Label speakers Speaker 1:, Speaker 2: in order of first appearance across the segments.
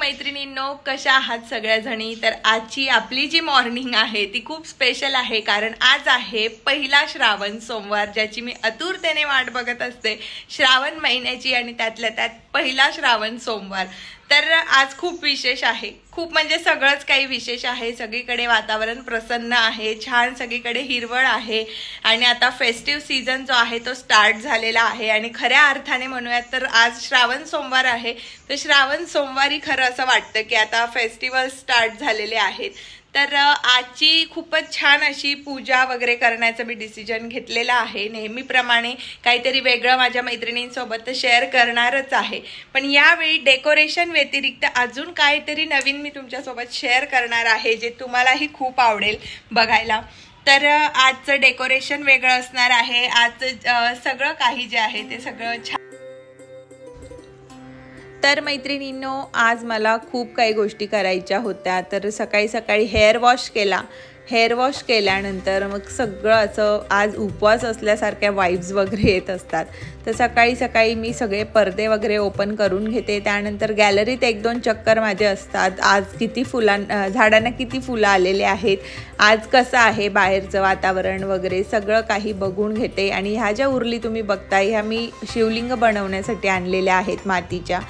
Speaker 1: मैत्रिणींनो, कशा आहात सगळ्याजणी। तर आजची आपली जी मॉर्निंग आहे ती खूप स्पेशल आहे, कारण आज आहे पहिला श्रावण सोमवार, ज्याची मी आतुरतेने वाट बघत असते श्रावण महिन्याची, आणि त्यातल्या त्यात पहिला श्रावण सोमवार। तर आज खूप विशेष आहे, खूप म्हणजे सगळंच काही विशेष आहे। सगळीकडे वातावरण प्रसन्न आहे, छान सगळीकडे हिरवळ आहे, आणि आता फेस्टिव्ह सीझन जो आहे तो स्टार्ट झालेला आहे। आणि खऱ्या अर्थाने म्हणूयात तर आज श्रावण सोमवार आहे, तर श्रावण सोमवारी खरं असं वाटतं की आता फेस्टिवल स्टार्ट झालेले आहेत। तर आजची खूपच छान अशी पूजा वगैरे करण्याचं मी डिसिजन घेतलेला आहे। नेहमीप्रमाणे काहीतरी वेगळं माझ्या मैत्रिणींसोबत शेअर करणारच आहे, पण यावेळी डेकोरेशन व्यतिरिक्त अजून काहीतरी नवीन मी तुमच्यासोबत शेअर करणार आहे, जे तुम्हालाही खूप आवडेल बघायला। तर आजचं डेकोरेशन वेगळं असणार आहे। आजचं सगळं काही जे आहे ते सगळं छान। तर मैत्रिणींनो, आज मला खूप काही गोष्टी करायच्या होत्या। तर सकाळी सकाळी हेअर वॉश केला। हेअर वॉश केल्यानंतर मग सगळं असं आज उपवास असल्यासारख्या वाइब्स वगैरे येत असतात। तर सकाळी सकाळी मी सगळे पडदे वगैरे ओपन करून घेते। त्यानंतर गॅलरीत एक दोन चक्कर माझे असतात। आज किती झाडांना किती फुलं आलेले आहेत, आज कसं आहे बाहेरचं वातावरण वगैरे सगळं काही बघून घेते। आणि ह्या ज्या उरली तुम्ही बघताय, ह्या मी शिवलिंग बनवण्यासाठी आणलेल्या आहेत मातीच्या।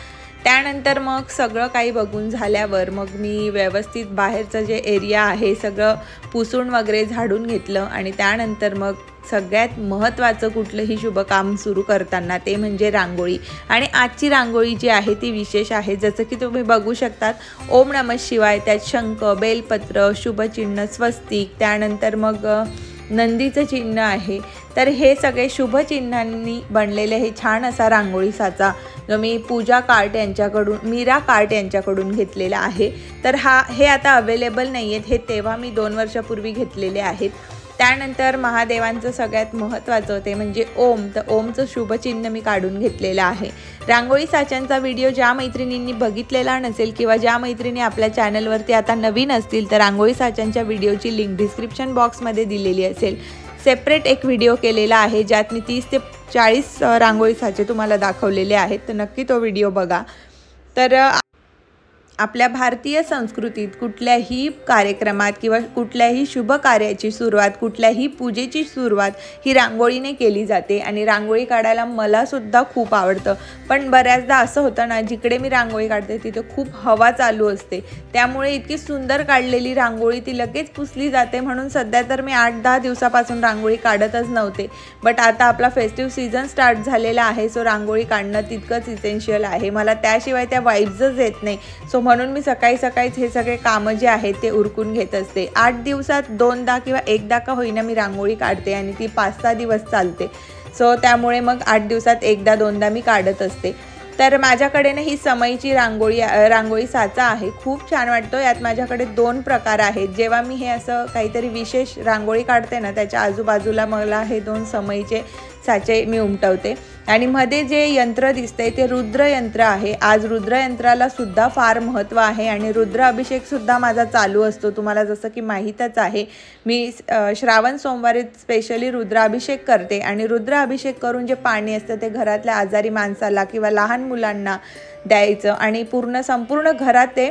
Speaker 1: त्यानंतर मग सगळं काही बघून झाल्यावर मग मी व्यवस्थित बाहेरचं जे एरिया आहे सगळं पुसून वगैरे झाडून घेतलं। आणि त्यानंतर मग सगळ्यात महत्त्वाचं कुठलंही शुभ काम सुरू करताना ते म्हणजे रांगोळी। आणि आजची रांगोळी जी आहे ती विशेष आहे, जसं की तुम्ही बघू शकतात, ओम नमः शिवाय, त्यात शंख, बेलपत्र, शुभचिन्ह, स्वस्तिक, त्यानंतर मग नंदीचं चिन्ह आहे। तर हे सगळे शुभ चिन्हांनी बनलेले हे छान असा रांगोळी साचा जो मी पूजा कार्ट यांच्याकडून, मीरा कार्ट यांच्याकडून घेतलेला आहे। तर हे आता अवेलेबल नाही आहेत, हे तेव्हा मी 2 वर्षापूर्वी घेतलेले आहेत। त्यानंतर महादेवांचं सगळ्यात महत्त्वाचं ते म्हणजे ओम, तर ओमचं शुभचिन्ह मी काढून घेतलेलं आहे। रांगोळी साच्यांचा व्हिडिओ ज्या मैत्रिणींनी बघितलेला नसेल किंवा ज्या मैत्रिणी आपल्या चॅनलवरती आता नवीन असतील, तर रांगोळी साच्यांच्या व्हिडिओची लिंक डिस्क्रिप्शन बॉक्समध्ये दिलेली असेल। सेपरेट एक व्हिडिओ केलेला आहे, ज्यात मी 30 ते 40 रांगोळी साचे तुम्हाला दाखवलेले आहेत, तर नक्की तो व्हिडिओ बघा। तर आपल्या भारतीय संस्कृतीत कुठल्याही कार्यक्रमात किंवा कुठल्याही शुभ कार्याची सुरुवात, कुठल्याही पूजेची सुरुवात ही रांगोळीने केली जाते। आणि रांगोळी काढायला मलासुद्धा खूप आवडतं, पण बऱ्याचदा असं होतं ना, जिकडे मी रांगोळी काढते तिथं खूप हवा चालू असते, त्यामुळे इतकी सुंदर काढलेली रांगोळी ती लगेच पुसली जाते। म्हणून सध्या तर मी 8-10 दिवसापासून रांगोळी काढतच नव्हते, बट आता आपला फेस्टिव्ह सीझन स्टार्ट झालेला आहे, सो रांगोळी काढणं तितकंच इसेन्शियल आहे मला, त्याशिवाय त्या वाइब्सच येत नाही। सो म्हणून मी सकाळी सकाळीच हे सगळे कामं जे आहेत ते उरकून घेत असते। 8 दिवसात 2दा किंवा 1दा का होईना मी रांगोळी काढते, आणि ती 5-6 दिवस चालते। सो त्यामुळे मग 8 दिवसात 1दा-2दा मी काढत असते। तर माझ्याकडे ना ही समईची रांगोळी साचा आहे, खूप छान वाटतो। यात माझ्याकडे 2 प्रकार आहेत। जेव्हा मी हे असं काहीतरी विशेष रांगोळी काढते ना, त्याच्या आजूबाजूला मला हे 2 समईचे साचे मी उमटवते। आणि मध्ये जे यंत्र दिसतंय ते रुद्र यंत्र आहे। आज रुद्र यंत्राला सुद्धा फार महत्त्व आहे, आणि रुद्र अभिषेक सुद्धा माझा चालू असतो। तुम्हाला जसं की माहीतच आहे, मी श्रावण सोमवारी स्पेशली रुद्राभिषेक करते, आणि रुद्राभिषेक करून जे पाणी असतं ते घरातल्या आजारी माणसाला किंवा लहान मुलांना द्यायचं। आणि संपूर्ण घरात ते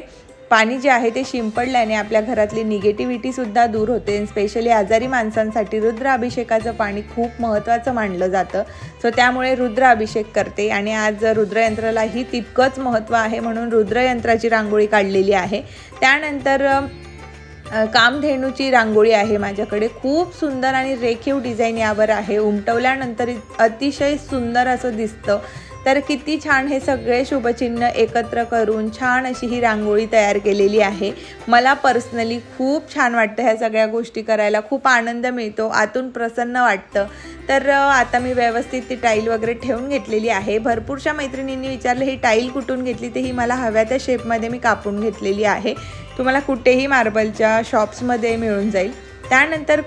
Speaker 1: पाणी जे आहे ते शिंपडल्याने आपल्या घरातली निगेटिव्हिटीसुद्धा दूर होते। स्पेशली आजारी माणसांसाठी रुद्राभिषेकाचं पाणी खूप महत्त्वाचं मानलं जातं। सो त्यामुळे रुद्राभिषेक करते, आणि आज रुद्रयंत्रालाही तितकंच महत्त्व आहे, म्हणून रुद्रयंत्राची रांगोळी काढलेली आहे। त्यानंतर कामधेनूची रांगोळी आहे माझ्याकडे, खूप सुंदर आणि रेखीव डिझाईन यावर आहे। उमटवल्यानंतर अतिशय सुंदर असं दिसतं। तर किती छान हे सगळे शुभचिन्ह एकत्र करून छान अशी ही रांगोळी तयार केलेली आहे। मला पर्सनली खूप छान वाटतं ह्या सगळ्या गोष्टी करायला, खूप आनंद मिळतो, आतून प्रसन्न वाटतं। तर आता मी व्यवस्थित ती टाईल वगैरे ठेवून घेतलेली आहे। भरपूरशा मैत्रिणींनी विचारलं ही टाईल कुठून घेतली, तर ही मला हव्या त्या शेपमध्ये मी कापून घेतलेली आहे। तुम्हाला कुठेही मार्बलच्या शॉप्समध्ये मिळून जाईल। त्यानंतर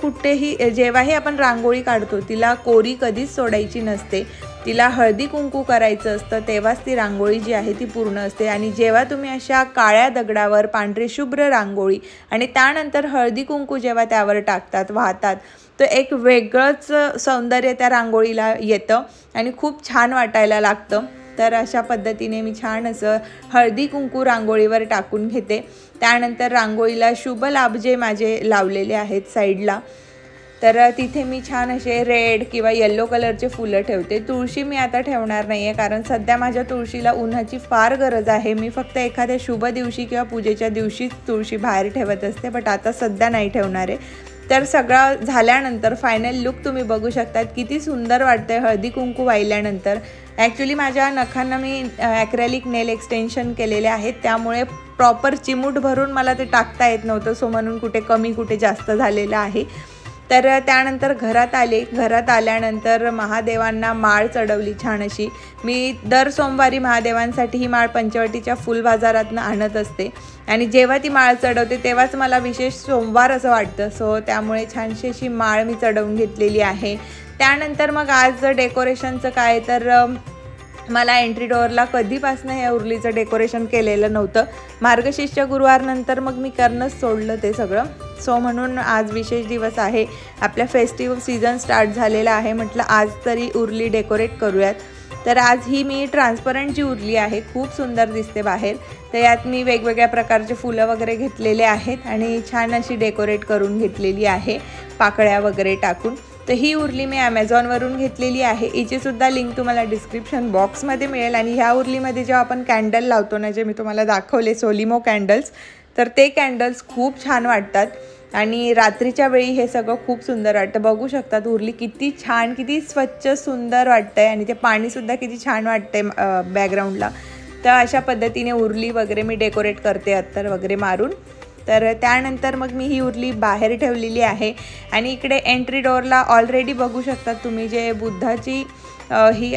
Speaker 1: जेव्हाही आपण रांगोळी काढतो तिला कोरी कधीच सोडायची नसते, तिला हळदी कुंकू करायचं असतं, तेव्हाच ती रांगोळी जी आहे ती पूर्ण असते। आणि जेव्हा तुम्ही अशा काळ्या दगडावर पांढरी शुभ्र रांगोळी आणि त्यानंतर हळदी कुंकू जेव्हा त्यावर टाकतात, वाहतात, तर एक वेगळंच सौंदर्य त्या रांगोळीला येतं आणि खूप छान वाटायला लागतं। तर अशा पद्धतीने मी छान असं हळदी कुंकू रांगोळीवर टाकून घेते। त्यानंतर रांगोळीला शुभ लाभ जे माझे लावलेले आहेत साईडला, तर तिथे मी छान असे रेड किंवा येलो कलरचे फुलं ठेवते। तुळशी मी आता ठेवणार नाही आहे, कारण सध्या माझ्या तुळशीला उन्हाची फार गरज आहे। मी फक्त एखाद्या शुभ दिवशी किंवा पूजेच्या दिवशीच तुळशी बाहेर ठेवत असते, बट आता सध्या नाही ठेवणार आहे। तर सगळं झाल्यानंतर फायनल लुक तुम्ही बघू शकतात, किती सुंदर वाटते हळदी कुंकू वाहिल्यानंतर। ॲक्च्युली माझ्या नखांना मी ॲक्रेलिक नेल एक्सटेन्शन केलेले आहेत, त्यामुळे प्रॉपर चिमूट भरून मला ते टाकता येत नव्हतं, सो म्हणून कुठे कमी कुठे जास्त झालेलं आहे। तर त्यानंतर घरात आले। घरात आल्यानंतर महादेवांना माळ चढवली छान अशी। मी दर सोमवारी महादेवांसाठी ही माळ पंचवटीच्या फुल बाजारातून आणत असते, आणि जेव्हा ती माळ चढवते तेव्हाच मला विशेष सोमवार असं वाटतं, सो त्यामुळे छानशी अशी माळ मी चढवून घेतलेली आहे। त्यानंतर मग आज डेकोरेशनचं काय, तर मला एंट्री डोअरला कधीपासून हे उर्लीचं डेकोरेशन केलेलं नव्हतं। मार्गशीर्षच्या गुरुवारनंतर मग मी करणंच सोडलं ते सगळं, सो म्हणून आज विशेष दिवस आहे, आपल्या फेस्टिवल सीझन स्टार्ट झालेला आहे, म्हटलं आज तरी उर्ली डेकोरेट करूयात। तर आज ही मी ट्रान्सपरंट जी उरली आहे, खूप सुंदर दिसते बाहेर। तर यात मी वेगवेगळ्या प्रकारचे फुलं वगैरे घेतलेले आहेत आणि छान अशी डेकोरेट करून घेतलेली आहे पाकळ्या वगैरे टाकून। तर ही उरली मी ॲमेझॉनवरून घेतलेली आहे, हिचीसुद्धा लिंक तुम्हाला डिस्क्रिप्शन बॉक्समध्ये मिळेल। आणि ह्या उरलीमध्ये जेव्हा आपण कॅन्डल लावतो ना, जे मी तुम्हाला दाखवले सोलिमो कॅन्डल्स, तर ते कॅन्डल्स खूप छान वाटतात आणि रात्रीच्या वेळी हे सगळं खूप सुंदर वाटतं। बघू शकतात उरली किती छान, किती स्वच्छ सुंदर वाटतंय, आणि ते पाणीसुद्धा किती छान वाटतंय बॅकग्राऊंडला। तर अशा पद्धतीने उरली वगैरे मी डेकोरेट करते अत्तर वगैरे मारून। तर त्यानंतर मग मी ही उरली बाहेर ठेवलेली आहे, आणि इकडे एंट्री डोअरला ऑलरेडी बघू शकतात तुम्ही जे बुद्धाची ही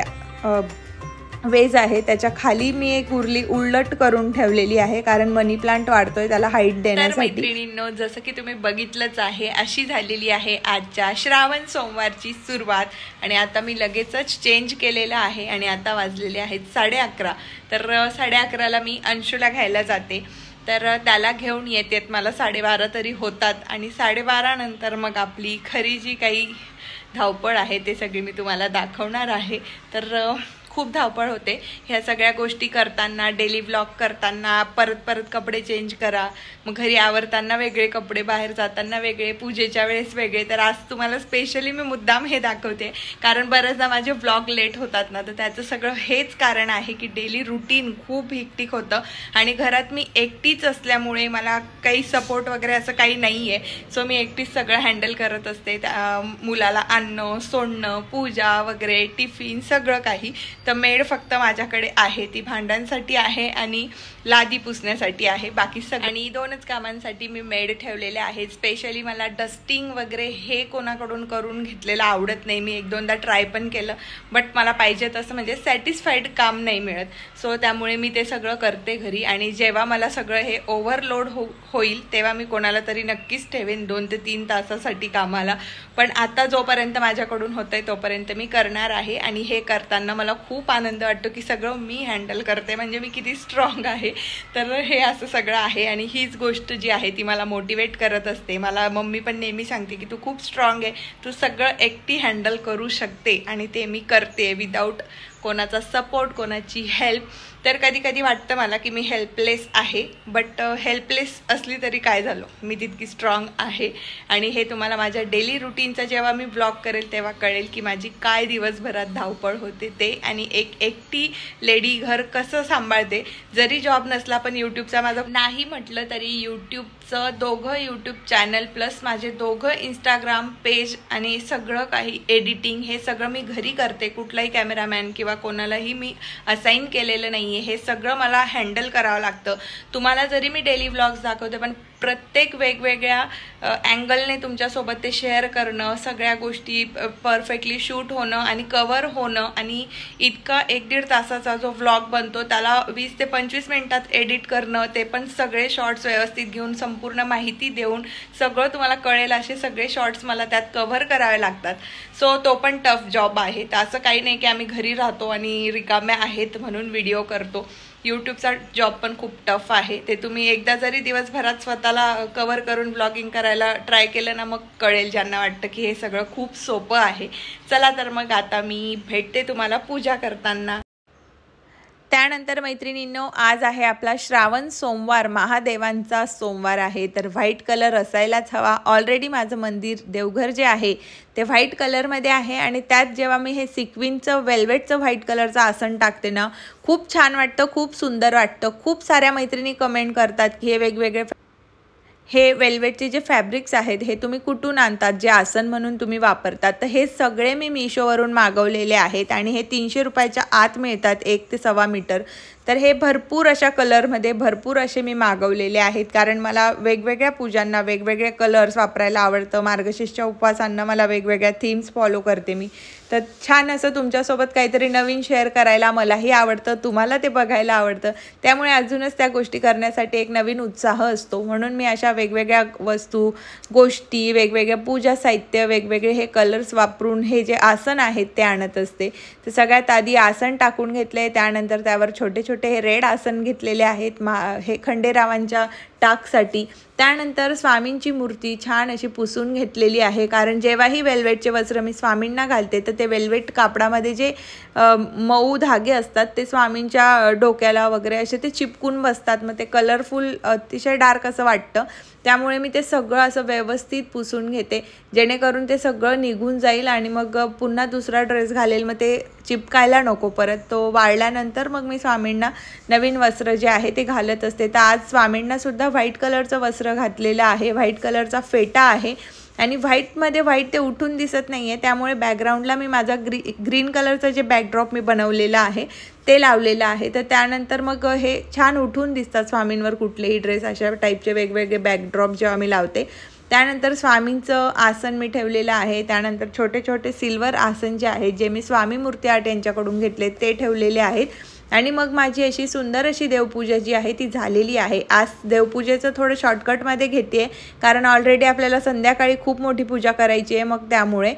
Speaker 1: वेज आहे त्याच्या खाली मी एक उरली उलट करून ठेवलेली आहे, कारण मनी प्लांट वाढतोय त्याला हाईट देण्यासाठी। मैत्रिणींनो, जसं की तुम्ही बघितलंच आहे, अशी झालेली आहे आजच्या श्रावण सोमवारची सुरुवात। आणि आता मी लगेचच चेंज केलेलं आहे आणि आता वाजलेले आहेत 11:30। तर 11:30ला मी अंशूला घ्यायला जाते, तर त्याला घेऊन येतेत, मला 12:30 तरी होतात, आणि 12:30 नंतर मग आपली खरी जी काही धावपळ आहे ते सगळी मी तुम्हाला दाखवणार आहे। तर खूप धावपळ होते ह्या सगळ्या गोष्टी करताना, डेली व्लॉग करताना, परत कपडे चेंज करा, मग घरी आवरताना वेगळे कपडे, बाहेर जाताना वेगळे, पूजेच्या वेळेस वेगळे। तर आज तुम्हाला स्पेशली मी मुद्दाम हे दाखवते, कारण बरेचदा माझे व्लॉग लेट होतात ना, तर त्याचं सगळं हेच कारण आहे की डेली रुटीन खूप हिक्टिक होतं, आणि घरात मी एकटीच असल्यामुळे मला काही सपोर्ट वगैरे असं काही नाही आहे, सो मी एकटीच सगळं हँडल करत असते। मुलाला आणणं, सोडणं, पूजा वगैरे, टिफिन, सगळं काही। तर मेड फक्त माझ्याकडे आहे, ती भांड्यांसाठी आहे आणि लादी पुसण्यासाठी आहे, बाकी सगळं आणि 2च कामांसाठी मी मेड ठेवलेले आहे। स्पेशली मला डस्टिंग वगैरे हे कोणाकडून करून घेतलेलं आवडत नाही, मी 1-2दा ट्राय पण केलं, बट मला पाहिजे तसं म्हणजे सॅटिस्फाईड काम नाही मिळत, सो त्यामुळे मी ते सगळं करते घरी। आणि जेव्हा मला सगळं हे ओव्हरलोड होईल तेव्हा मी कोणाला तरी नक्कीच ठेवेन 2 ते 3 तासासाठी कामाला, पण आता जोपर्यंत माझ्याकडून होतंय तोपर्यंत मी करणार आहे। आणि हे करताना मला खूप आनंद वाटतो की सगळं मी हँडल करते, म्हणजे मी किती स्ट्रॉंग आहे। तर हे असं सगळं आहे, आणि हीच गोष्ट जी आहे ती मला मोटिवेट करत असते। मला मम्मी पण नेहमी सांगते की तू खूप स्ट्रॉंग आहे, तू सगळं एकटी हँडल करू शकते, आणि ते मी करते विदाऊट कोणाचा सपोर्ट, कोणाची हेल्प। तर कधी कधी वाटतं मला की मी हेल्पलेस आहे, बट हेल्पलेस असली तरी काय झालं, मी तितकी स्ट्रॉंग आहे। आणि हे तुम्हाला माझ्या डेली रुटीनचा जेव्हा मी ब्लॉग करेल तेव्हा कळेल की माझी काय दिवसभरात धावपळ होते ते, आणि एकटी लेडी घर कसं सांभाळते। जरी जॉब नसला पण यूट्यूबचा माझं नाही म्हटलं तरी यूट्यूबचं 2 यूट्यूब चॅनल प्लस माझे 2 इंस्टाग्राम पेज, आणि सगळं काही एडिटिंग हे सगळं मी घरी करते, कुठलाही कॅमेरामॅन किंवा कोणालाही मी असाइन केलेलं नाही, हे सगळं मला हँडल करावं लागतं। तुम्हाला जरी मी डेली व्लॉग्स दाखवते, पण प्रत्येक वेगवेगळ्या अँगलने तुमच्यासोबत ते शेअर करणं, सगळ्या गोष्टी परफेक्टली शूट होणं आणि कव्हर होणं, आणि इतका 1-1.5 तासाचा जो व्लॉग बनतो त्याला 20 ते 25 मिनिटात एडिट करणं, ते पण सगळे शॉर्ट्स व्यवस्थित घेऊन, संपूर्ण माहिती देऊन, सगळं तुम्हाला कळेल असे सगळे शॉर्ट्स मला त्यात कव्हर करावे लागतात। सो तो पण टफ जॉब आहे। तर असं काही नाही की आम्ही घरी राहतो आणि रिकाम्या आहेत म्हणून व्हिडिओ करतो, यूट्यूबचा जॉब पण खूप टफ आहे। ते तुम्ही एकदा जरी दिवसभरात स्वतःला कव्हर करून ब्लॉगिंग करायला ट्राय केलं ना, मग कळेल ज्यांना वाटतं की हे सगळं खूप सोपं आहे। चला तर मग आता मी भेटते तुम्हाला पूजा करताना। त्यानंतर मैत्रिणींनो, आज आहे आपला श्रावण सोमवार, महादेवांचा सोमवार आहे. तर व्हाईट कलर असायलाच हवा. ऑलरेडी माझं मंदिर देवघर जे आहे ते व्हाईट कलरमध्ये आहे आणि त्यात जेव्हा मी हे सिक्विनचं वेल्वेटचं व्हाईट कलरचं आसन टाकते ना, खूप छान वाटतं, खूप सुंदर वाटतं. खूप साऱ्या मैत्रिणी कमेंट करतात की हे वेल्वेटचे जे फॅब्रिक्स आहेत हे तुम्ही कुठून आणतात, जे आसन म्हणून तुम्ही वापरतात. तर हे सगळे मी मीशोवरून मागवलेले आहेत आणि हे 300 रुपयाच्या आत मिळतात, 1 ते 1.25 मीटर. तर हे भरपूर अशा कलरमध्ये भरपूर असे मी मागवलेले आहेत, कारण मला वेगवेगळ्या पूजांना वेगवेगळे कलर्स वापरायला आवडतं. मार्गशीर्षच्या उपवासांना मला वेगवेगळ्या थीम्स फॉलो करते मी. तर छान असं तुमच्यासोबत काहीतरी नवीन शेअर करायला मलाही आवडतं, तुम्हाला ते बघायला आवडतं. त्यामुळे अजूनच त्या गोष्टी करण्यासाठी एक नवीन उत्साह असतो. म्हणून मी अशा वेगवेगळ्या वस्तू, गोष्टी, वेगवेगळ्या पूजा साहित्य, वेगवेगळे हे कलर्स वापरून हे जे आसन आहेत ते आणत असते. तर सगळ्यात आधी आसन टाकून घेतले, त्यानंतर त्यावर छोटे छोटे हे रेड आसन घेतलेले आहेत हे खंडेरावांच्या टाकसाठी. त्यानंतर स्वामींची मूर्ती छान अशी पुसून घेतलेली आहे, कारण जेव्हाही वेल्वेटचे वस्त्र मी स्वामींना घालते तर ते वेल्वेट कापडामध्ये जे मऊ धागे असतात ते स्वामींच्या डोक्याला वगैरे असे ते चिपकून बसतात. मग ते कलरफुल अतिशय डार्क असं वाटतं. त्यामुळे मी ते सगळं असं व्यवस्थित पुसून घेते, जेणेकरून ते सगळं निघून जाईल आणि मग पुन्हा दुसरा ड्रेस घालेल, मग ते चिपकायला नको परत. तो वाळल्यानंतर मग मी स्वामींना नवीन वस्त्र जे आहे ते घालत असते. तर आज स्वामींना सुद्धा व्हाईट कलरचं वस्त्र घातलेलं आहे, व्हाईट कलरचा फेटा आहे आणि व्हाईटमध्ये व्हाईट ते उठून दिसत नाही आहे. त्यामुळे बॅकग्राऊंडला मी माझा ग्रीन कलरचं जे बॅकड्रॉप मी बनवलेलं आहे ते लावलेलं आहे. तर त्यानंतर मग हे छान उठून दिसतात स्वामींवर कुठलेही ड्रेस, अशा टाईपचे वेगवेगळे बॅकड्रॉप जेव्हा मी लावते. त्यानंतर स्वामींचं आसन मी ठेवलेलं आहे. त्यानंतर छोटे छोटे सिल्वर आसन जे आहेत, जे मी स्वामी मूर्ती आर्ट यांच्याकडून घेतले ते ठेवलेले आहेत. आणि मग माझी अशी सुंदर अशी देवपूजा जी आहे ती झालेली आहे. आज देवपूजेचं थोडं शॉर्टकटमध्ये घेते, कारण ऑलरेडी आपल्याला संध्याकाळी खूप मोठी पूजा करायची आहे, मग त्यामुळे.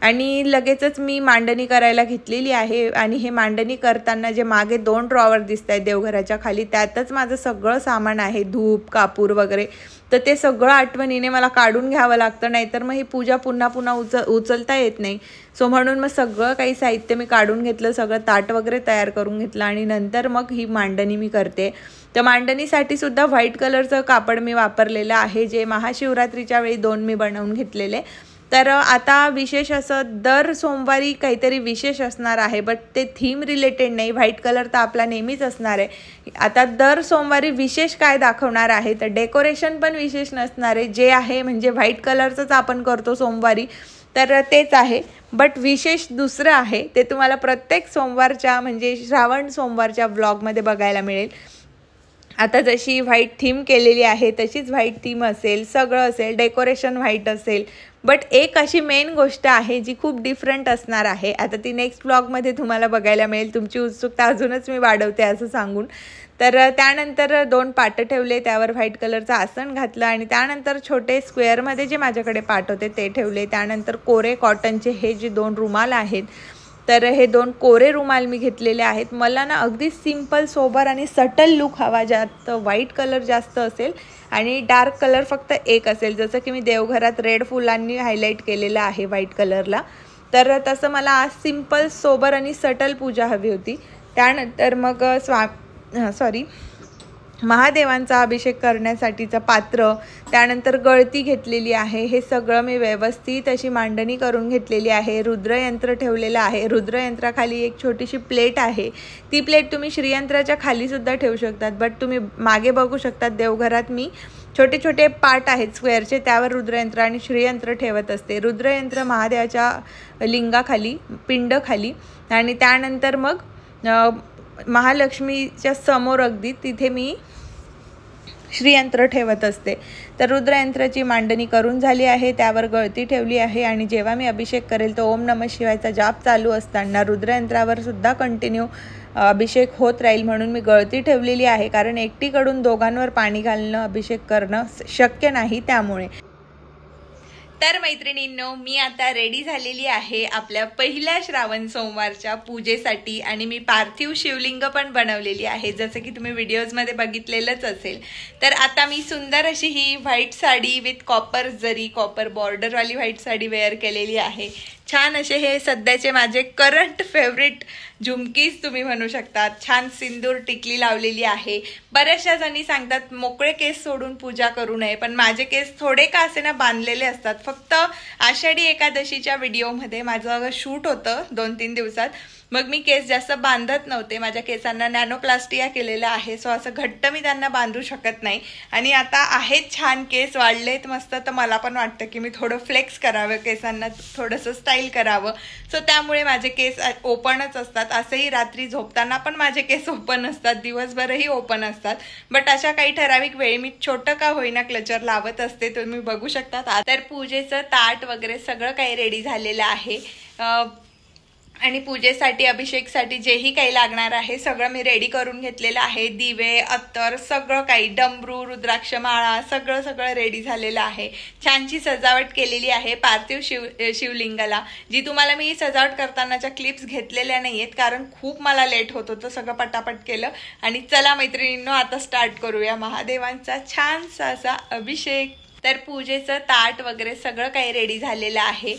Speaker 1: आणि लगेचच मी मांडणी करायला घेतलेली आहे. आणि हे मांडणी करताना जे मागे 2 ड्रॉवर दिसत आहेत देवघराच्या खाली, त्यातच माझं सगळं सामान आहे, धूप, कापूर वगैरे. तर ते सगळं आठवणीने मला काढून घ्यावं लागतं, नाहीतर मग ही पूजा पुन्हा पुन्हा उचलता येत नाही. सो म्हणून मग सगळं काही साहित्य मी काढून घेतलं, सगळं ताट वगैरे तयार करून घेतलं आणि नंतर मग ही मांडणी मी करते. तर मांडणीसाठी सुद्धा व्हाईट कलरचं कापड मी वापरलेलं आहे, जे महाशिवरात्रीच्या वेळी 2 मी बनवून घेतलेले. तर आता विशेष असं दर सोमवारी काहीतरी विशेष असणार आहे, बट ते थीम रिलेटेड नाही. व्हाईट कलर तर आपला नेहमीच असणार आहे. आता दर सोमवारी विशेष काय दाखवणार आहे, तर डेकोरेशन पण विशेष नसणार आहे. जे आहे म्हणजे व्हाईट कलरचंच आपण करतो सोमवारी, तर तेच आहे. बट विशेष दुसरं आहे, ते तुम्हाला प्रत्येक सोमवारच्या म्हणजे श्रावण सोमवारच्या व्लॉगमध्ये बघायला मिळेल. आता जशी व्हाईट थीम केलेली आहे तशीच व्हाईट थीम असेल, सगळं असेल, डेकोरेशन व्हाईट असेल. बट एक अशी मेन गोष्ट आहे जी खूप डिफरंट असणार आहे. आता ती नेक्स्ट व्लॉगमध्ये तुम्हाला बघायला मिळेल. तुमची उत्सुकता अजूनच मी वाढवते असं सांगून. तर त्यानंतर 2 पाटं ठेवले, त्यावर व्हाईट कलरचं आसन घातलं आणि त्यानंतर छोटे स्क्वेअरमध्ये जे माझ्याकडे पाट होते ते ठेवले. त्यानंतर कोरे कॉटनचे हे जे 2 रुमाल आहेत, तर हे 2 कोरे रुमाल मी घेतलेले आहेत. मला ना अगदी सिंपल, सोबर आणि सटल लुक हवा, ज्यात व्हाईट कलर जास्त असेल आणि डार्क कलर फक्त एक असेल. जसं की मी देवघरात रेड फुलांनी हायलाईट केलेलं आहे व्हाईट कलरला, तर तसं मला आज सिंपल, सोबर आणि सटल पूजा हवी होती. त्यानंतर मग महादेवांचा अभिषेक करण्यासाठीचं पात्र, त्यानंतर गळती घेतलेली आहे. हे सगळं मी व्यवस्थित अशी मांडणी करून घेतलेली आहे. रुद्रयंत्र ठेवलेलं आहे. रुद्रयंत्राखाली एक छोटीशी प्लेट आहे. ती प्लेट तुम्ही श्रीयंत्राच्या खालीसुद्धा ठेवू शकतात, बट तुम्ही मागे बघू शकतात देवघरात मी छोटे छोटे पाट आहेत स्क्वेअरचे, त्यावर रुद्रयंत्र आणि श्रीयंत्र ठेवत असते. रुद्रयंत्र महादेवाच्या लिंगाखाली, पिंडखाली, आणि त्यानंतर मग महालक्ष्मीच्या समोर अगदी तिथे मी श्रीयंत्र ठेवत असते. तर रुद्रयंत्राची मांडणी करून झाली आहे, त्यावर गळती ठेवली आहे. आणि जेव्हा मी अभिषेक करेल तर ओम नमः शिवायचा जाप चालू असताना रुद्रयंत्रावर सुद्धा कंटिन्यू अभिषेक होत राहील, म्हणून मी गळती ठेवलेली आहे. कारण एकटीकडून दोघांवर पाणी घालणं, अभिषेक करणं शक्य नाही. त्यामुळे तर मैत्रिणींनो, मी आता रेडी झालेली आहे आपल्या पहिल्या श्रावण सोमवारच्या पूजेसाठी आणि मी पार्थिव शिवलिंग पण बनवलेली आहे, जसं की तुम्ही व्हिडिओजमध्ये बघितलेलंच असेल। तर आता मी सुंदर अशी ही व्हाईट साडी विथ कॉपर जरी कॉपर बॉर्डरवाली व्हाईट साडी वेअर केलेली आहे। छान असे हे सध्याचे माझे करंट फेवरेट झुमकीज तुम्ही म्हणू शकता। छान सिंदूर टिकली लावलेली आहे। बऱ्याचशा जणी सांगतात मोकळे केस सोडून पूजा करू नये, पण माझे केस थोडे का असे ना बांधलेले असतात। फक्त आषाढी एकादशीच्या व्हिडिओमध्ये माझं शूट होतं 2-3 दिवसात, मग मी केस जास्त बांधत नव्हते। माझ्या केसांना नॅनोप्लास्टिया केलेला आहे, सो असं घट्ट मी त्यांना बांधू शकत नाही। आणि आता आहेत छान केस वाढलेत मस्त, तर मला पण वाटतं की मी थोडं फ्लेक्स करावं, केसांना थोडंसं स्टाईल करावं। सो त्यामुळे माझे केस ओपनच असतात। असंही रात्री झोपताना पण माझे केस ओपन असतात, दिवसभरही ओपन असतात। बट अशा काही ठराविक वेळी मी छोटं का होईना क्लचर लावत असते, तुम्ही बघू शकता। तर पूजेचं ताट वगैरे सगळं काही रेडी झालेलं आहे आणि पूजेसाठी अभिषेकसाठी जेही काही लागणार आहे सगळं मी रेडी करून घेतलेलं आहे। दिवे, अत्तर, सगळं काही, डमरू, रुद्राक्ष माळा, सगळं रेडी झालेलं आहे। छानशी सजावट केलेली आहे पार्थिव शिवलिंगाला, जी तुम्हाला मी सजावट करतानाच्या क्लिप्स घेतलेल्या नाहीयेत, कारण खूप मला लेट होत होतं, सगळं पटापट केलं। आणि चला मैत्रिणींनो, आता स्टार्ट करूया महादेवांचा छानसा असा अभिषेक। तर पूजेचं ताट वगैरे सगळं काही रेडी झालेलं आहे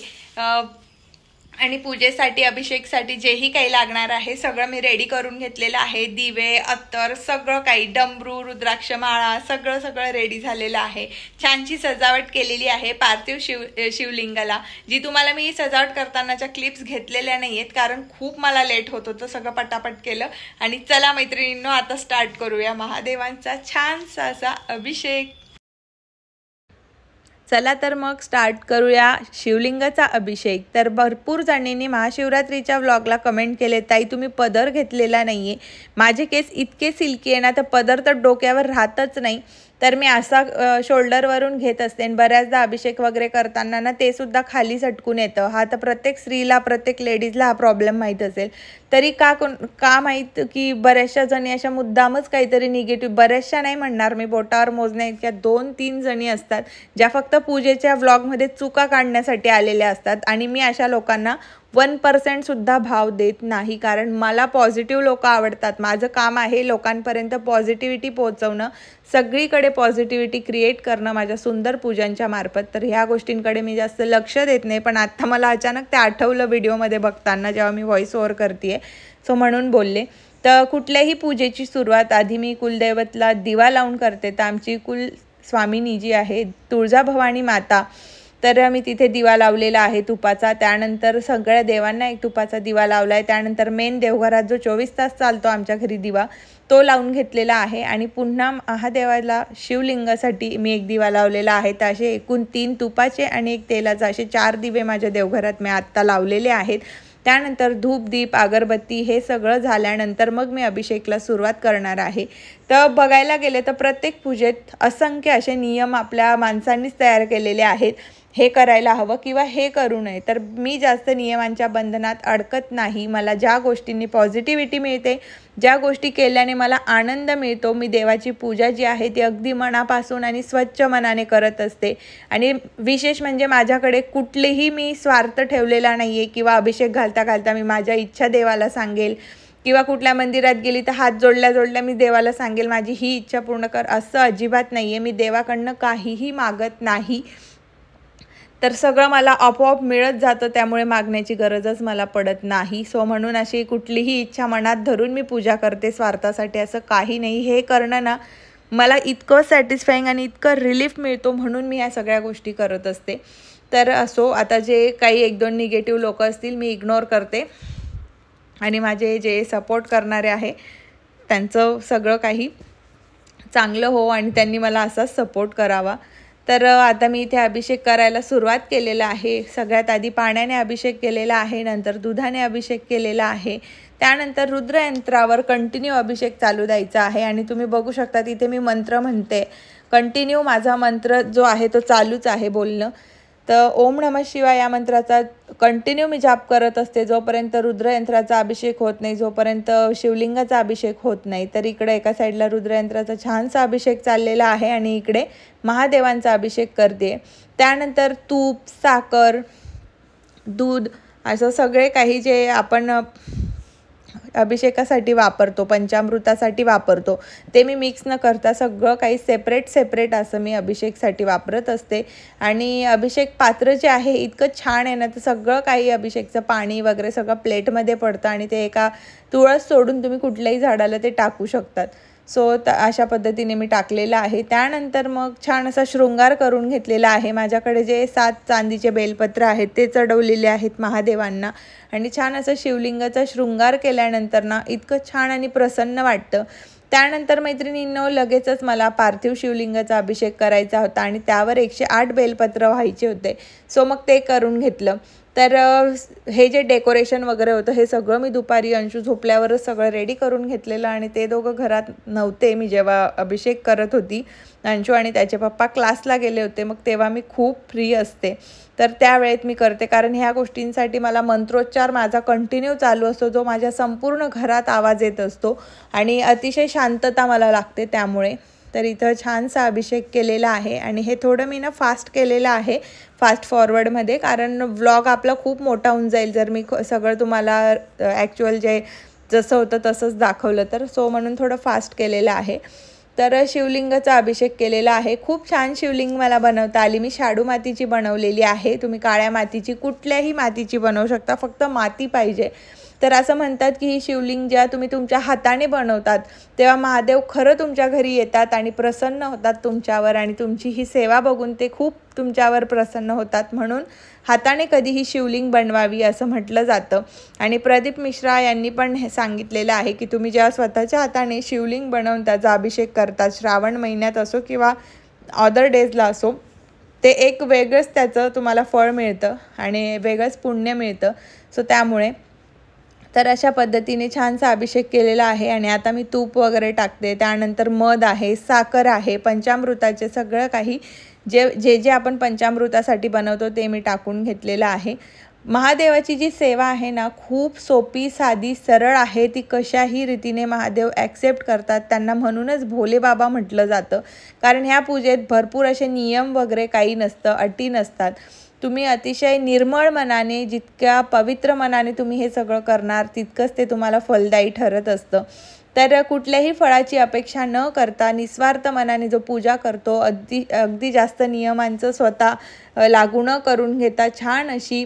Speaker 1: आणि पूजेसाठी अभिषेकसाठी जेही काही लागणार आहे सगळं मी रेडी करून घेतलेलं आहे। दिवे, अत्तर, सगळं काही, डमरू, रुद्राक्ष माळा, सगळं रेडी झालेलं आहे। छानशी सजावट केलेली आहे पार्थिव शिवलिंगाला, जी तुम्हाला मी सजावट करतानाच्या क्लिप्स घेतलेल्या नाहीयेत, कारण खूप मला लेट होत होतं, सगळं पटापट केलं। आणि चला मैत्रिणींनो, आता स्टार्ट करूया महादेवांचा छानसा असा अभिषेक। चला तर मग स्टार्ट करूया शिवलिंगाचा अभिषेक। तर भरपूर जणींनी महाशिवरात्रीच्या व्लॉगला कमेंट केले, ताई तुम्ही पदर घेतलेला नाहीये, माझे केस इतके सिल्की आहे ना, तर पदर तर डोक्यावर राहतच नाही। तर मी असा शोल्डरवरून घेत असते आणि बऱ्याचदा अभिषेक वगैरे करताना ना ते सुद्धा खाली सटकून येतं। हा तर प्रत्येक स्त्रीला, प्रत्येक लेडीजला हा प्रॉब्लेम माहीत असेल, तरी का माहीत की बऱ्याचशा जणी अशा मुद्दामच काहीतरी निगेटिव्ह, बऱ्याचशा नाही म्हणणार मी, बोटावर मोजण्या इतक्या 2-3 जणी असतात ज्या फक्त पूजेच्या व्लॉगमध्ये चुका काढण्यासाठी आलेल्या असतात। आणि मी अशा लोकांना 1% सुद्धा भाव देत नाही, कारण मला पॉझिटिव्ह लोक आवडतात। माझं काम आहे लोकांपर्यंत पॉझिटिव्हिटी पोहोचवणं, सगळीकडे पॉझिटिव्हिटी क्रिएट करणं माझ्या सुंदर पूजांच्या मार्फत। तर ह्या गोष्टींकडे मी जास्त लक्ष देत नाही, पण आता मला अचानक ते आठवलं व्हिडिओमध्ये बघताना, जेव्हा मी व्हॉइस ओव्हर करते, सो म्हणून बोलले। तर कुठल्याही पूजेची सुरुवात आधी मी कुलदैवतला दिवा लावून करते। तर आमची कुल स्वामिनी जी आहे तुळजाभवानी माता, तर मी तिथे दिवा लावलेला आहे तुपाचा। त्यानंतर सगळ्या देवांना एक तुपाचा दिवा लावला आहे। त्यानंतर मेन देवघरात जो 24 तास चालतो आमच्या घरी दिवा, तो लावून घेतलेला आहे। आणि पुन्हा महादेवाला शिवलिंगासाठी मी एक दिवा लावलेला आहे। तर असे एकूण 3 तुपाचे आणि 1 तेलाचे असे 4 दिवे माझ्या देवघरात मी आत्ता लावलेले आहेत। त्यानंतर धूप, दीप, अगरबत्ती हे सगळं झाल्यानंतर मग मी अभिषेकला सुरुवात करणार आहे। तर बघायला गेले तर प्रत्येक पूजेत असंख्य असे नियम आपल्या माणसांनीच तयार केलेले आहेत, हे करायला हवं किंवा हे करू नये। तर मी जास्त नियमांच्या बंधनात अडकत नाही। मला ज्या गोष्टींनी पॉझिटिव्हिटी मिळते, ज्या गोष्टी केल्याने मला आनंद मिळतो, मी देवाची पूजा जी आहे ती अगदी मनापासून आणि स्वच्छ मनाने करत असते। आणि विशेष म्हणजे माझ्याकडे कुठलेही मी स्वार्थ ठेवलेला नाही आहे, किंवा अभिषेक घालता मी माझ्या इच्छा देवाला सांगेल, किंवा कुठल्या मंदिरात गेली तर हात जोडल्या मी देवाला सांगेल माझी ही इच्छा पूर्ण कर, असं अजिबात नाही आहे। मी देवाकडनं काहीही मागत नाही, तर सगळं मला आपोआप मिळत जातं, त्यामुळे मागण्याची गरजच मला पडत नाही। सो म्हणून अशी कुठलीही इच्छा मनात धरून मी पूजा करते स्वार्थासाठी, असं काही नाही। हे करणं ना मला इतकं सॅटिस्फाईंग आणि इतकं रिलीफ मिळतो, म्हणून मी या सगळ्या गोष्टी करत असते। तर असो, आता जे काही 1-2 निगेटिव्ह लोक असतील मी इग्नोर करते, आणि माझे जे सपोर्ट करणारे आहे त्यांचं सगळं काही चांगलं हो, आणि त्यांनी मला असाच सपोर्ट करावा। तर आता मी इथे अभिषेक करायला सुरुवात केलेला आहे। सगळ्यात आधी पाण्याने अभिषेक केलेला आहे, नंतर दुधाने अभिषेक केलेला आहे, त्यानंतर रुद्रयंत्रावर कंटिन्यू अभिषेक चालू द्यायचा आहे। आणि तुम्ही बघू शकता तिथे मी मंत्र म्हणते, कंटिन्यू माझा मंत्र जो आहे तो चालूच आहे बोलणं। तर ओम नमः शिवाय या मंत्राचा कंटिन्यू मी जाप करत असते जोपर्यंत रुद्रयंत्राचा अभिषेक होत नाही, जोपर्यंत शिवलिंगाचा अभिषेक होत नाही. तर इकडे एका साईडला रुद्रयंत्राचा छानसा अभिषेक चाललेला आहे आणि इकडे महादेवांचा अभिषेक करते. त्यानंतर तूप, साखर, दूध असं सगळे काही जे आपण अभिषेकासाठी वापरतो, पंचामृतासाठी वापरतो, ते मी मिक्स न करता सगळं काही सेपरेट असं मी अभिषेकसाठी वापरत असते. आणि अभिषेक पात्र जे आहे इतकं छान आहे ना, तर सगळं काही अभिषेकचं पाणी वगैरे सगळं प्लेटमध्ये पडतं आणि ते एका तुळस सोडून तुम्ही कुठल्याही झाडाला ते टाकू शकतात. सो अशा पद्धतीने मी टाकलेलं आहे. त्यानंतर मग छान असा शृंगार करून घेतलेला आहे. माझ्याकडे जे 7 चांदीचे बेलपत्र आहेत ते चढवलेले आहेत महादेवांना आणि छान असं शिवलिंगाचा शृंगार केल्यानंतर ना इतकं छान आणि प्रसन्न वाटतं. त्यानंतर मैत्रिणींनो लगेचच मला पार्थिव शिवलिंगाचा अभिषेक करायचा होता आणि त्यावर 108 बेलपत्र व्हायचे होते. सो मग ते करून घेतलं. तर हे जे डेकोरेशन वगैरे होतं हे सगळं मी दुपारी अंशू झोपल्यावरच सगळं रेडी करून घेतलेलं आणि ते दोघं घरात नव्हते मी जेव्हा अभिषेक करत होती. अंशू आणि त्याचे पप्पा क्लासला गेले होते, मग तेव्हा मी खूप फ्री असते, तर त्यावेळेत मी करते. कारण ह्या गोष्टींसाठी मला मंत्रोच्चार माझा कंटिन्यू चालू असतो, जो माझ्या संपूर्ण घरात आवाज येत असतो आणि अतिशय शांतता मला लागते त्यामुळे. तर इथं छानसा अभिषेक केलेला आहे आणि हे थोडं मी ना फास्ट केलेलं आहे, फास्ट फॉरवर्डमध्ये, कारण व्लॉग आपला खूप मोठा होऊन जाईल जर मी सगळं तुम्हाला ॲक्च्युअल जे जसं होतं तसंच दाखवलं तर. सो म्हणून थोडं फास्ट केलेलं आहे. तर शिवलिंगाचा अभिषेक केलेला आहे. खूप छान शिवलिंग मला बनवता आली. मी शाडू मातीची बनवलेली आहे. तुम्ही काळ्या मातीची कुठल्याही मातीची बनवू शकता, फक्त माती पाहिजे. तर असं म्हणतात की ही शिवलिंग जेव्हा तुम्ही तुमच्या हाताने बनवतात तेव्हा महादेव खरं तुमच्या घरी येतात आणि प्रसन्न होतात तुमच्यावर आणि तुमची ही सेवा बघून ते खूप तुमच्यावर प्रसन्न होतात. म्हणून हाताने कधीही शिवलिंग बनवावी असं म्हटलं जातं. आणि प्रदीप मिश्रा यांनी पण हे सांगितलेलं आहे की तुम्ही जेव्हा स्वतःच्या हाताने शिवलिंग बनवून त्याचा अभिषेक करतात, श्रावण महिन्यात असो किंवा अदर डेजला असो, ते एक वेगळंच त्याचं तुम्हाला फळ मिळतं आणि वेगळंच पुण्य मिळतं. सो त्यामुळे तर अशा पद्धतीने छानसा अभिषेक केलेला आहे. आणि आता मी तूप वगैरे टाकते, त्यानंतर मध आहे, साखर आहे, पंचामृताचे सगळं काही जे आपण पंचामृतासाठी बनवतो ते मी टाकून घेतलेलं आहे. महादेवाची जी सेवा आहे ना खूप सोपी, साधी, सरळ आहे. ती कशाही रीतीने महादेव ॲक्सेप्ट करतात. त्यांना म्हणूनच भोले बाबा म्हटलं जातं, कारण ह्या पूजेत भरपूर असे नियम वगैरे काही नसतं, अटी नसतात. तुम्ही अतिशय निर्मळ मनाने, जितक्या पवित्र मनाने तुम्ही हे सगळं करणार तितकंच ते तुम्हाला फलदायी ठरत असतं. तर कुठल्याही फळाची अपेक्षा न करता निस्वार्थ मनाने जो पूजा करतो, अगदी जास्त नियमांचं स्वतः लागू न करून घेता छान अशी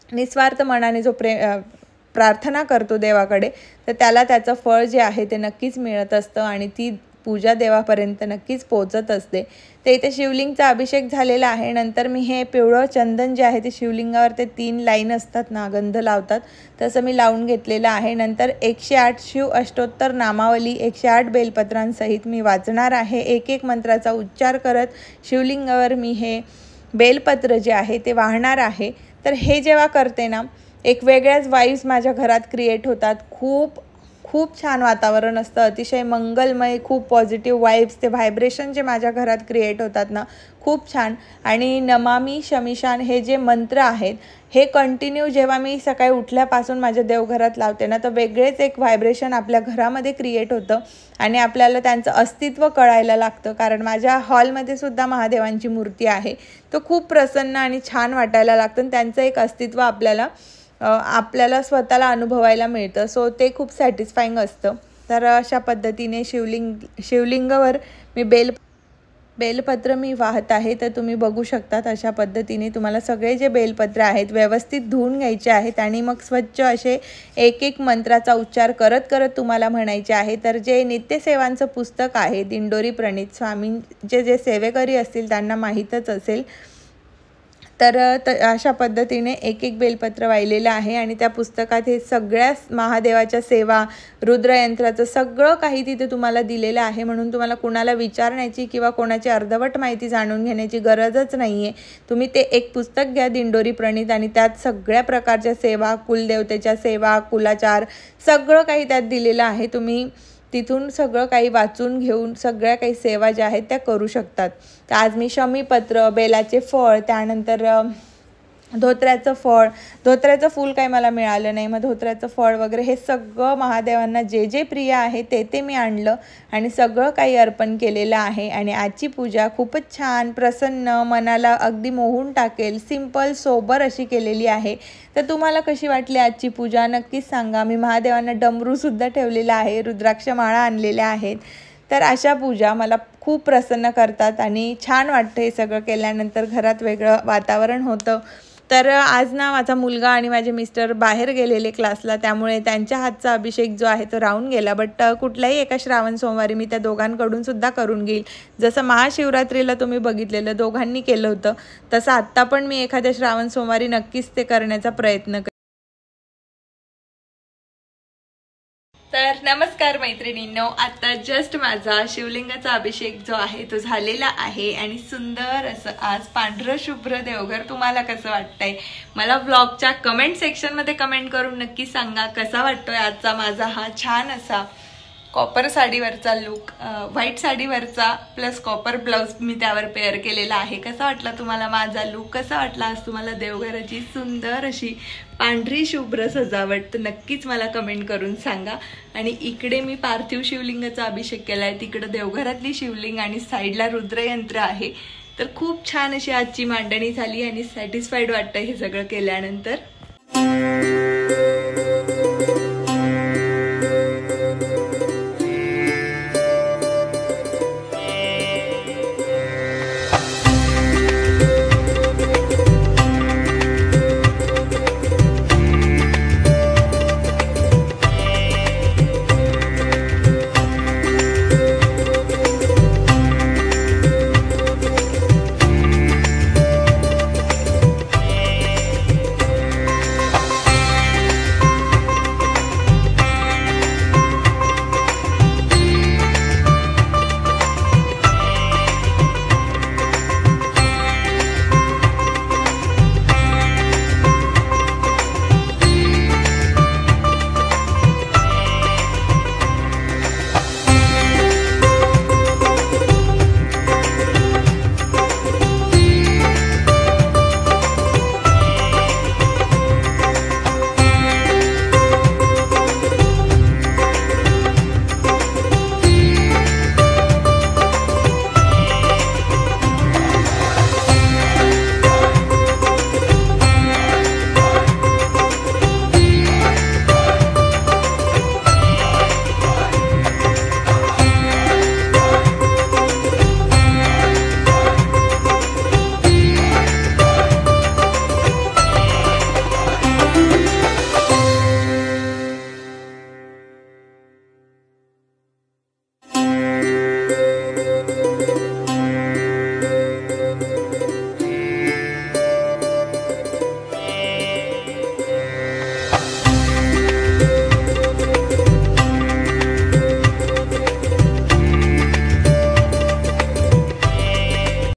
Speaker 1: निस्वार्थ मनाने जो प्रार्थना करतो देवाकडे, तर त्याला त्याचं फळ जे आहे ते नक्कीच मिळत असतं आणि ती पूजा देवापर्यंत नक्कीच पोहोचत असते. ते इथे शिवलिंगचा अभिषेक झालेला आहे. नंतर मी हे पिवळं चंदन जे आहे ते शिवलिंगावर ते 3 लाईन असतात ना, गंध लावतात, तसं मी लावून घेतलेलं आहे. नंतर 108 शिव अष्टोत्तर नामावली 108 बेलपत्रांसहित मी वाचणार आहे. एक मंत्राचा उच्चार करत शिवलिंगावर मी हे बेलपत्र जे आहे ते वाहणार आहे. तर हे जेव्हा करते ना एक वेगळ्याच वाईब्स माझ्या घरात क्रिएट होतात. खूप छान वातावरण असतं, अतिशय मंगलमय, खूप पॉझिटिव्ह वाईब्स, ते व्हायब्रेशन जे माझ्या घरात क्रिएट होतात ना खूप छान. आणि नमामि शमीशान हे जे मंत्र आहेत हे कंटिन्यू जेव्हा मी सकाळी उठल्यापासून माझ्या देवघरात लावते ना, तर वेगळेच एक व्हायब्रेशन आपल्या घरामध्ये क्रिएट होतं आणि आपल्याला त्यांचं अस्तित्व कळायला लागतं. कारण माझ्या हॉलमध्ये सुद्धा महादेवांची मूर्ती आहे. तो खूप प्रसन्न आणि छान वाटायला लागतं आणि त्यांचं एक अस्तित्व आपल्याला स्वतःला अनुभवायला मिळतं. सो ते खूप सॅटिस्फाईंग असतं. तर अशा पद्धतीने शिवलिंगावर मी बेलपत्र मी वाहत आहे. तर तुम्ही बघू शकतात अशा पद्धतीने तुम्हाला सगळे जे बेलपत्र आहेत व्यवस्थित धुवून घ्यायचे आहेत आणि मग स्वच्छ असे एक मंत्राचा उच्चार करत तुम्हाला म्हणायचे आहे. तर जे नित्यसेवांचं पुस्तक आहे दिंडोरी प्रणीत स्वामींचे जे सेवेकरी असतील त्यांना माहीतच असेल. तर अशा पद्धतीने एक बेलपत्र वाहिलेलं आहे आणि त्या पुस्तकात हे सगळ्या महादेवाच्या सेवा, रुद्रयंत्राचं सगळं काही तिथे तुम्हाला दिलेलं आहे. म्हणून तुम्हाला कुणाला विचारण्याची किंवा कोणाची अर्धवट माहिती जाणून घेण्याची गरजच नाही आहे. तुम्ही ते एक पुस्तक घ्या दिंडोरी प्रणीत आणि त्यात सगळ्या प्रकारच्या सेवा, कुलदेवतेच्या सेवा, कुलाचार सगळं काही त्यात दिलेलं आहे. तुम्ही तिथून सगळं काही वाचून घेऊन सगळ्या काही सेवा ज्या आहेत त्या करू शकतात. तर आज मी शमीपत्र, बेलाचे फळ, त्यानंतर धोत्र्याचं फूल काही मला मिळालं नाही, मग धोत्र्याचं फळ वगैरे हे सगळं महादेवांना जे जे प्रिय आहे ते मी आणलं आणि सगळं काही अर्पण केलेलं आहे. आणि आजची पूजा खूपच छान, प्रसन्न, मनाला अगदी मोहून टाकेल, सिंपल सोबर अशी केलेली आहे. तर तुम्हाला कशी वाटली आजची पूजा नक्कीच सांगा. मी महादेवांना डमरूसुद्धा ठेवलेला आहे, रुद्राक्ष माळा आणलेल्या आहेत. तर अशा पूजा मला खूप प्रसन्न करतात आणि छान वाटतं हे सगळं केल्यानंतर. घरात वेगळं वातावरण होतं. तर आज ना माझा मुलगा आणि माझे मिस्टर बाहेर गेलेले क्लासला, त्यामुळे त्यांच्या हातचा अभिषेक जो आहे तो राहून गेला. बट कुठल्याही एका श्रावण सोमवारी मी त्या दोघांकडून सुद्धा करून घेईल. जसं महाशिवरात्रीला तुम्ही बघितलेलं दोघांनी केलं होतं, तसं आत्ता पण मी एखाद्या श्रावण सोमवारी नक्कीच ते करण्याचा प्रयत्न करेन. तर नमस्कार मैत्रिणींनो, आता जस्ट माझा शिवलिंगाचा अभिषेक जो आहे तो झालेला आहे आणि सुंदर असं आज पांढरं शुभ्र देवघर. तुम्हाला कसं वाटतंय मला व्लॉगच्या कमेंट सेक्शनमध्ये कमेंट करून नक्की सांगा. कसा वाटतोय आजचा माझा हा छान असा कॉपर साडीवरचा लुक, व्हाईट साडीवरचा प्लस कॉपर ब्लाउज मी त्यावर पेअर केलेला आहे. कसा वाटला तुम्हाला माझा लुक? कसा वाटला आज तुम्हाला देवघराची सुंदर अशी पांढरी शुभ्र सजावट? तर नक्कीच मला कमेंट करून सांगा. आणि इकडे मी पार्थिव शिवलिंगाचा अभिषेक केलाय, तिकडे देवघरातली शिवलिंग आणि साईडला रुद्रयंत्र आहे. तर खूप छान अशी आजची मांडणी झाली आणि सॅटिस्फाईड वाटतं हे सगळं केल्यानंतर.